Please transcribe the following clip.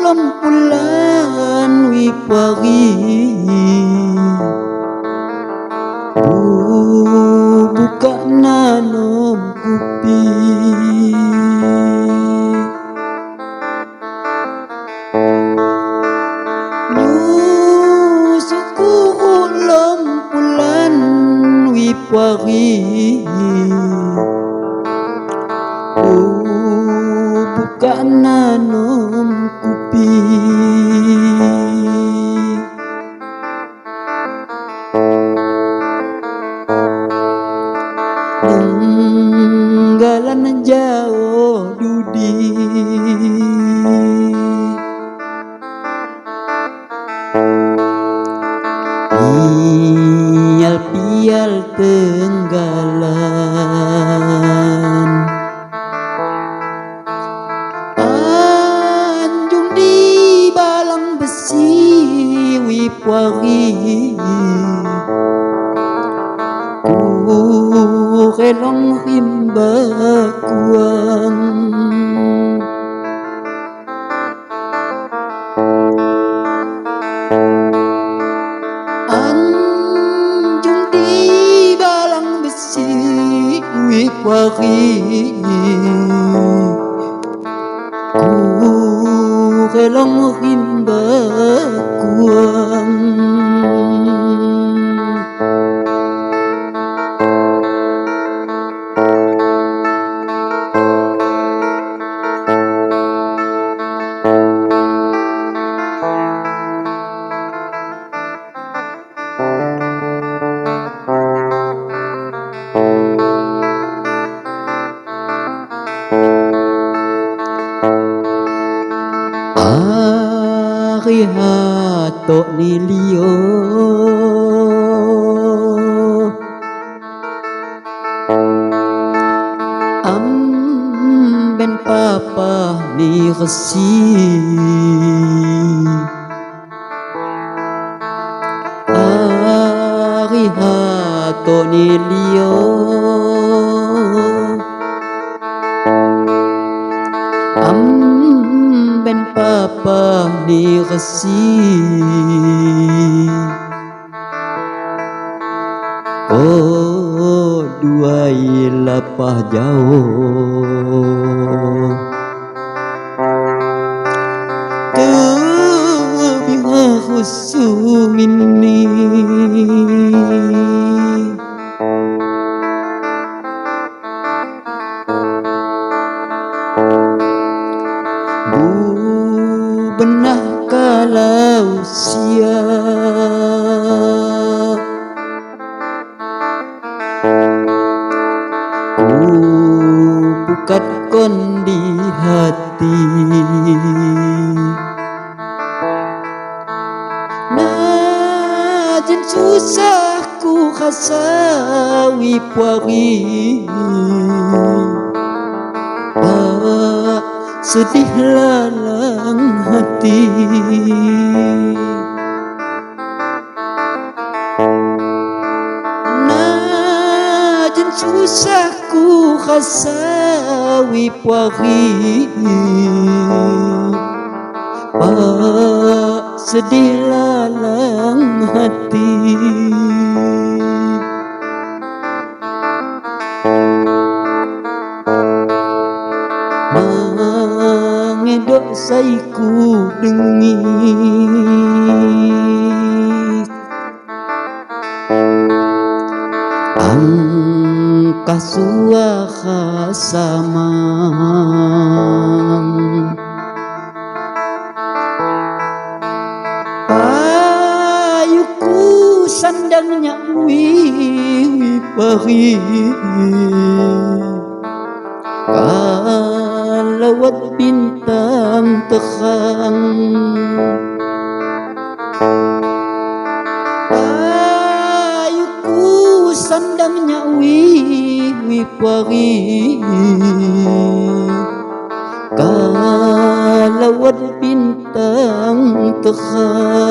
lampulan wipari buka nanom kupi nyusuk lampulan wipari buka nanom kupi nenggalan jauh dudi pial tenggalan anjung di balang besi wipari kelong himba kuang anjung di balang besi wipari kelong himba kuang hato nilio ben papa ni resi hato nilio ben papa ni resi oh duai lapah jauh kebinga khusum ini benah kalau siap bukat kon di hati najen susah ku khasawi puari sedih lalang hati najen susah ku khasawi puari sedih lalang hati mengedok saiku dengis angkah suaka samang payuku sandangnya wipari kalawat bintang terang payuku sandangnya wipari kalawat bintang terang